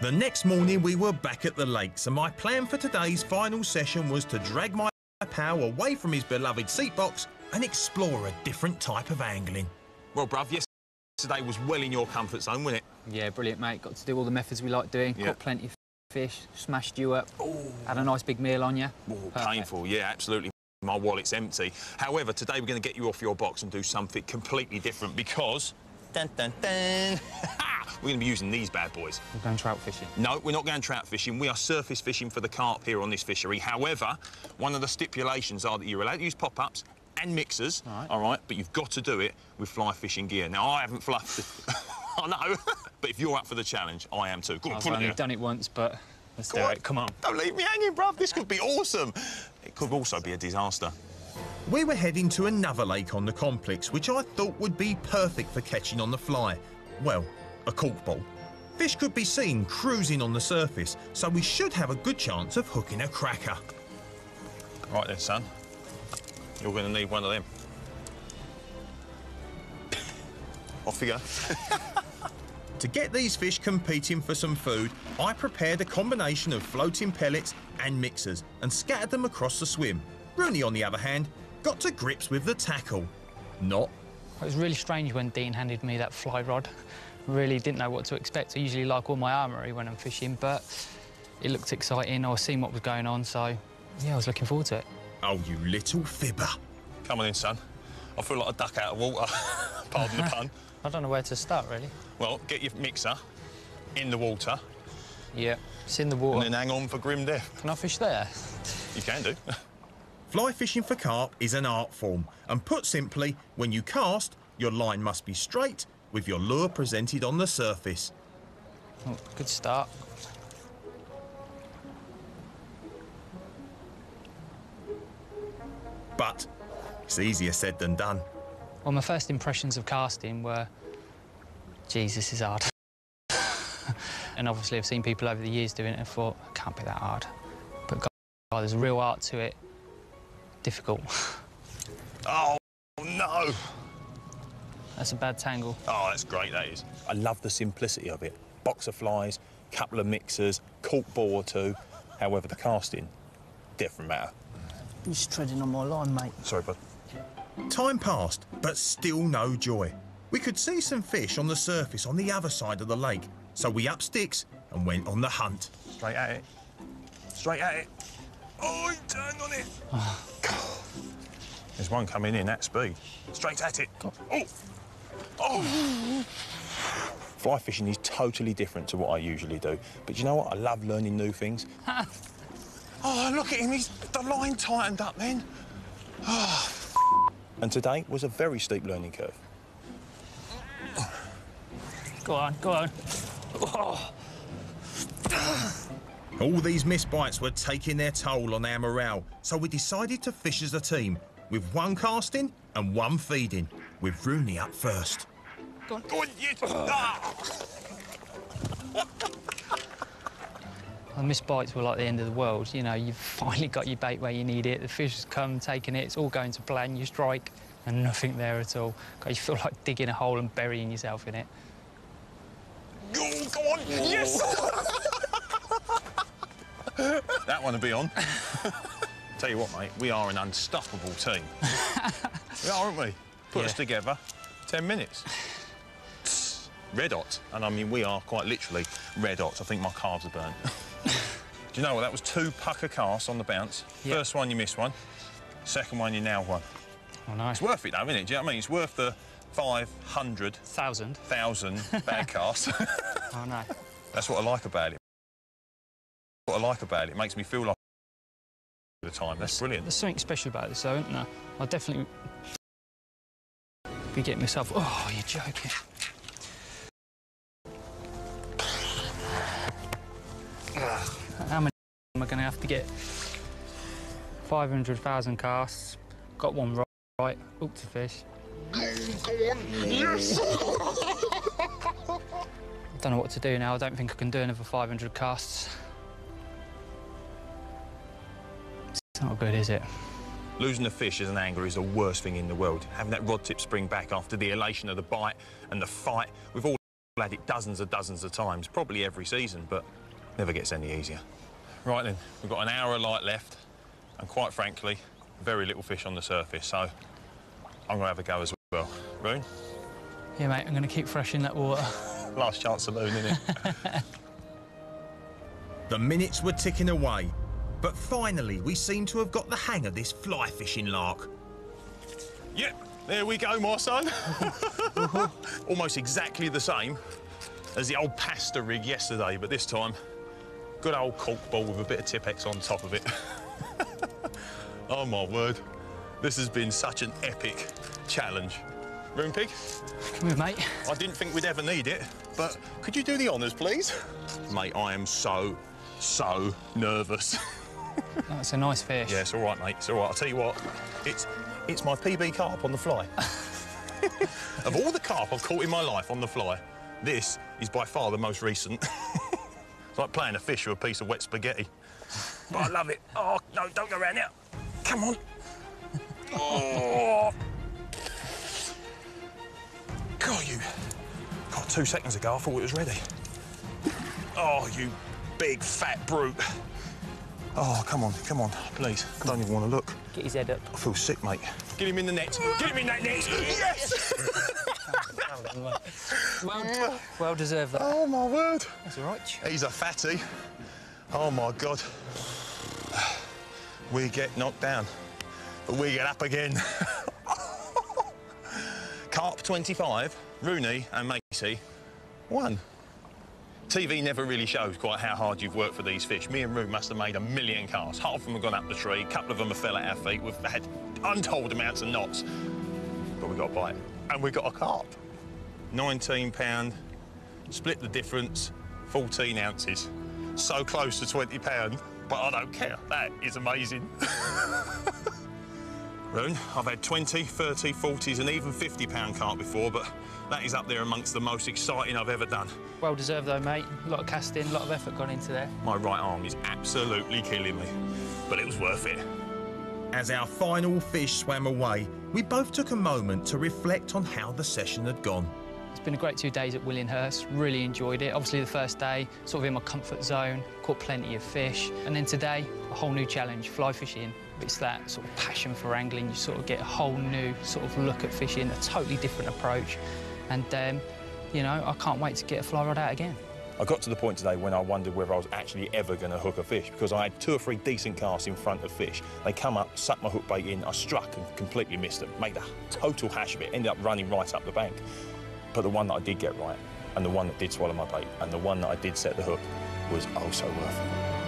The next morning we were back at the lakes, and my plan for today's final session was to drag my pal away from his beloved seat box and explore a different type of angling. Well, bruv, yesterday was well in your comfort zone, wasn't it? Yeah, brilliant, mate. Got to do all the methods we like doing. Yep. Caught plenty of fish, smashed you up. Ooh. Had a nice big meal on you. Ooh, painful, yeah, absolutely. My wallet's empty. However, today we're going to get you off your box and do something completely different because... Dun, dun, dun. We're going to be using these bad boys. We're going trout fishing? No, we're not going trout fishing. We are surface fishing for the carp here on this fishery. However, one of the stipulations are that you're allowed to use pop-ups and mixers, all right, but you've got to do it with fly fishing gear. Now, I haven't fluffed... I know, but if you're up for the challenge, I am too. Go on, I've pull it only here. done it once, but let's do it. Come on. Don't leave me hanging, bruv. This could be awesome. It could also be a disaster. We were heading to another lake on the complex, which I thought would be perfect for catching on the fly. Well, a cork ball. Fish could be seen cruising on the surface, so we should have a good chance of hooking a cracker. Right then, son. You're going to need one of them. Off you go. To get these fish competing for some food, I prepared a combination of floating pellets and mixers and scattered them across the swim. Rooney, on the other hand, got to grips with the tackle. Not. It was really strange when Dean handed me that fly rod. Really didn't know what to expect. I usually like all my armoury when I'm fishing, but it looked exciting. I was seeing what was going on, so yeah, I was looking forward to it. Oh, you little fibber. Come on in, son. I feel like a duck out of water. Pardon the pun. I don't know where to start, really. Well, get your mixer in the water. Yeah, it's in the water. And then hang on for grim death. Can I fish there? You can do. Fly fishing for carp is an art form, and put simply, when you cast, your line must be straight with your lure presented on the surface. Oh, good start. But it's easier said than done. Well, my first impressions of casting were, geez, this is hard. And obviously I've seen people over the years doing it and thought, it can't be that hard. But God, there's a real art to it. Difficult. Oh, no! That's a bad tangle. Oh, that's great, that is. I love the simplicity of it. Box of flies, couple of mixers, cork ball or two. However, the casting, different matter. You're just treading on my line, mate. Sorry, bud. Time passed, but still no joy. We could see some fish on the surface on the other side of the lake, so we upped sticks and went on the hunt. Straight at it. Straight at it. Oh, he turned on it. There's one coming in at speed. Straight at it. Oh! Oh! Fly fishing is totally different to what I usually do. But you know what? I love learning new things. Oh, look at him. The line tightened up then. Oh. And today was a very steep learning curve. Go on, go on. Oh. All these missed bites were taking their toll on our morale, so we decided to fish as a team, with one casting and one feeding, with Rooney up first. Go on, go on, yes! Ah. The missed bites were like the end of the world. You know, you've finally got your bait where you need it. The fish has come, taken it, it's all going to plan. You strike, and nothing there at all. God, you feel like digging a hole and burying yourself in it. Oh, go on, yes! That one will be on. Tell you what, mate, we are an unstoppable team. We are, aren't we? Put us together, 10 minutes. Red hot. And I mean, we are quite literally red hot. I think my calves are burnt. Do you know what? That was 2 pucker casts on the bounce. Yep. First one, you missed one. Second one, you nailed one. Oh, nice. It's worth it, though, isn't it? Do you know what I mean? It's worth the 500,000 bad casts. Oh, no. That's what I like about it. What I like about it, it makes me feel like all the time. That's brilliant. There's something special about this, though, isn't there? I'll definitely be getting myself... Oh, you're joking. How many am I going to have to get? 500,000 casts. Got one right. Hooked a fish. Go on, yes! Don't know what to do now. I don't think I can do another 500 casts. It's not good, is it? Losing a fish as an angler is the worst thing in the world. Having that rod tip spring back after the elation of the bite and the fight with all had it dozens of times, probably every season, but never gets any easier. Right then, we've got an hour of light left, and quite frankly, very little fish on the surface, so I'm gonna have a go as well. Roon? Yeah, mate, I'm gonna keep fresh in that water. Last chance saloon, isn't it? The minutes were ticking away, but finally we seem to have got the hang of this fly fishing lark. Yep, there we go, my son. Almost exactly the same as the old pasta rig yesterday, but this time, good old cork ball with a bit of Tipex on top of it. Oh my word, this has been such an epic challenge. Roon Pig? Come here, mate. I didn't think we'd ever need it, but could you do the honours, please? Mate, I am so nervous. Oh, it's a nice fish. Yeah, it's all right, mate, it's all right. I'll tell you what, it's my PB carp on the fly. Of all the carp I've caught in my life on the fly, this is by far the most recent. It's like playing a fish with a piece of wet spaghetti. But I love it. Oh, no, don't go around there. Come on. Oh. God, God, 2 seconds ago, I thought it was ready. Oh, you big, fat brute. Oh, come on, please. I don't even want to look. Get his head up. I feel sick, mate. Get him in the net. Get him in that net. Yes! Well deserved that. Oh, my word. That's all right. He's a fatty. Oh, my God. We get knocked down, but we get up again. Carp 25, Rooney and Macy 1. TV never really shows quite how hard you've worked for these fish. Me and Roon must have made 1 million casts. Half of them have gone up the tree, a couple of them have fell at our feet. We've had untold amounts of knots, but we got a bite. And we got a carp. 19 pound, split the difference, 14 ounces. So close to 20 pound, but I don't care. That is amazing. Roon, I've had 20, 30, 40s and even 50 pound carp before, but that is up there amongst the most exciting I've ever done. Well deserved though, mate. A lot of casting, a lot of effort gone into there. My right arm is absolutely killing me, but it was worth it. As our final fish swam away, we both took a moment to reflect on how the session had gone. It's been a great 2 days at Ουίλινγκχερstreally enjoyed it. Obviously the first day, sort of in my comfort zone, caught plenty of fish. And then today, a whole new challenge, fly fishing. It's that sort of passion for angling. You sort of get a whole new sort of look at fishing, a totally different approach. And, you know, I can't wait to get a fly rod out again. I got to the point today when I wondered whether I was actually ever going to hook a fish, because I had 2 or 3 decent casts in front of fish. They come up, sucked my hook bait in, I struck and completely missed them. Made a total hash of it, ended up running right up the bank. But the one that I did get right, and the one that did swallow my bait, and the one that I did set the hook, was oh so worth it.